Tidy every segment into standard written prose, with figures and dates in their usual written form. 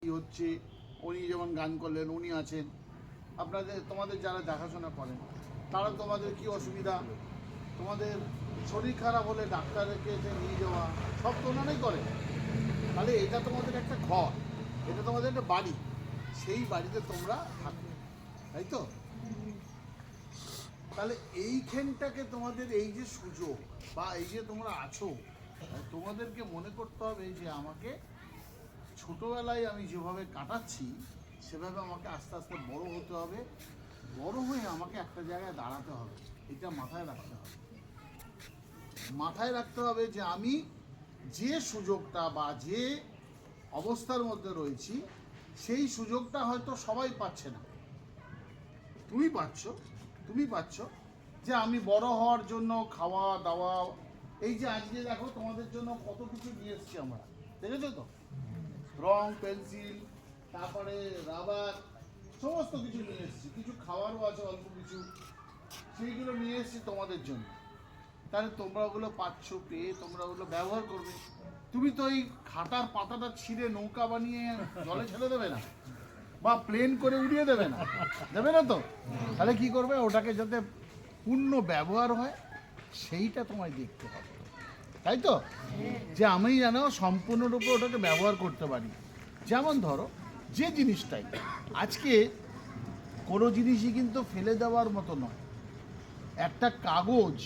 কি হচ্ছে, উনি যেমন গান করলেন, উনি আছেন, তোমাদের যারা দেখাশোনা করেন তারা তোমাদের কি অসুবিধা, তোমাদের শরীর খারাপ হলে ডাক্তারের কাছে নিয়ে যাওয়া সব তো ওনারাই করে। তাহলে এটা তোমাদের একটা ঘর, এটা তোমাদের একটা বাড়ি, সেই বাড়িতে তোমরা থাকবে, তাই তো? তাহলে এইখানটাকে তোমাদের এই যে সুযোগ বা এই যে তোমরা আছো, তোমাদেরকে মনে করতে হবে যে আমাকে ছোটোবেলায় আমি যেভাবে কাটাচ্ছি সেভাবে আমাকে আস্তে আস্তে বড় হতে হবে, বড় হয়ে আমাকে একটা জায়গায় দাঁড়াতে হবে। এটা মাথায় রাখতে হবে, মাথায় রাখতে হবে যে আমি যে সুযোগটা বা যে অবস্থার মধ্যে রয়েছি সেই সুযোগটা হয়তো সবাই পাচ্ছে না, তুমি পাচ্ছ যে আমি বড় হওয়ার জন্য খাওয়া দাওয়া, এই যে আজকে দেখো তোমাদের জন্য কত কিছু নিয়ে এসছি আমরা, দেখেছো তো? রং, পেন্সিল, তারপরে রাবার, সমস্ত কিছু নিয়ে এসেছি, কিছু খাওয়ারও আছে অল্প কিছু, সেইগুলো নিয়ে এসেছি তোমাদের জন্য। তাহলে তোমরা ওগুলো পাচ্ছ, পেয়ে তোমরা ওগুলো ব্যবহার করবে। তুমি তো এই খাটার পাতাটা ছিঁড়ে নৌকা বানিয়ে জলে ছেড়ে দেবে না, বা প্লেন করে উড়িয়ে দেবে না তো? তাহলে কি করবে? ওটাকে যাতে পূর্ণ ব্যবহার হয় সেইটা তোমায় দেখতে হবে, তাই তো? যে আমি যেন সম্পূর্ণরূপে ওটাকে ব্যবহার করতে পারি। যেমন ধরো যে জিনিসটাই আজকে কোনো জিনিসই কিন্তু ফেলে দেওয়ার মতো নয়। একটা কাগজ,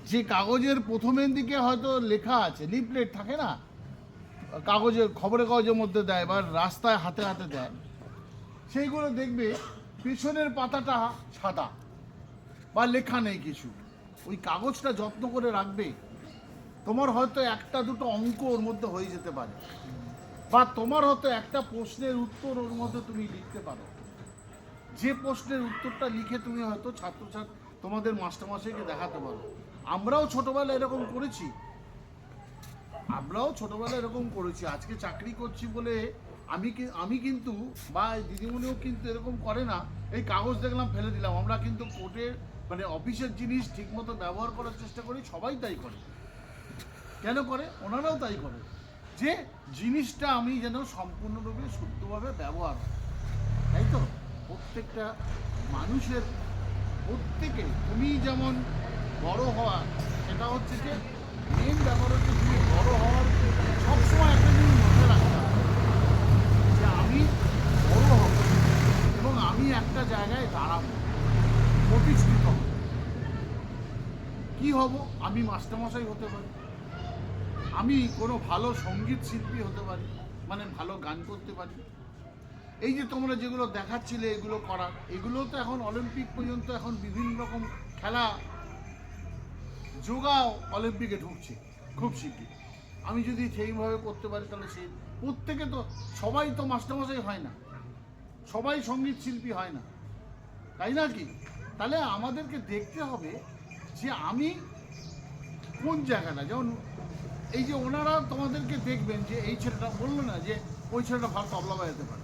যে কাগজের প্রথমের দিকে হয়তো লেখা আছে, লিফলেট থাকে না, কাগজের খবরের কাগজের মধ্যে দেয় বা রাস্তায় হাতে হাতে দেয়, সেইগুলো দেখবে পেছনের পাতাটা সাদা বা লেখা নেই কিছু। ওই কাগজটা যত্ন করে রাখবে, তোমার হয়তো একটা দুটো অঙ্ক ওর মধ্যে হয়ে যেতে পারে, বা তোমার হয়তো একটা প্রশ্নের উত্তর ওর মধ্যে তুমি লিখতে পারো। যে প্রশ্নের উত্তরটা লিখে তুমি হয়তো ছাত্রছাত্রী তোমাদের মাস্টারমশাইকে দেখাতে পারো। আমরাও ছোটবেলায় এরকম করেছি, আজকে চাকরি করছি বলে আমি কিন্তু বা দিদিমণিও কিন্তু এরকম করে না, এই কাগজ দেখলাম ফেলে দিলাম। আমরা কিন্তু কোর্টের মানে অফিসের জিনিস ঠিকমতো ব্যবহার করার চেষ্টা করি, সবাই তাই করে। কেন করে? ওনারাও তাই করে, যে জিনিসটা আমি যেন সম্পূর্ণরূপে শুদ্ধভাবে ব্যবহার হয়, তাই তো? প্রত্যেকটা মানুষের প্রত্যেকে তুমি যেমন বড় হওয়া, সেটা হচ্ছে যে মেন ব্যাপার হচ্ছে তুমি বড় হওয়ার সবসময় একটা জিনিস মাথায় রাখতে হবে যে আমি বড় হব এবং আমি একটা জায়গায় দাঁড়াবো, প্রতিষ্ঠিত হব। কী হব? আমি মাস্টারমশাই হতে পারি, আমি কোনো ভালো সঙ্গীত শিল্পী হতে পারি, মানে ভালো গান করতে পারি। এই যে তোমরা যেগুলো দেখাচ্ছিলে এগুলো করার, এগুলো তো এখন অলিম্পিক পর্যন্ত, এখন বিভিন্ন রকম খেলা যোগাও অলিম্পিকে ঢুকছে খুব শিগগির। আমি যদি সেইভাবে করতে পারি তাহলে সেই প্রত্যেকে তো, সবাই তো মাস্টারমশাই হয় না, সবাই সঙ্গীত শিল্পী হয় না, তাই না কি? তাহলে আমাদেরকে দেখতে হবে যে আমি কোন জায়গাটা, যেমন এই যে ওনারা তোমাদেরকে দেখবেন যে এই ছেলেটা বললো না যে ওই ছেলেটা ভালো তবলা বাজাতে পারে,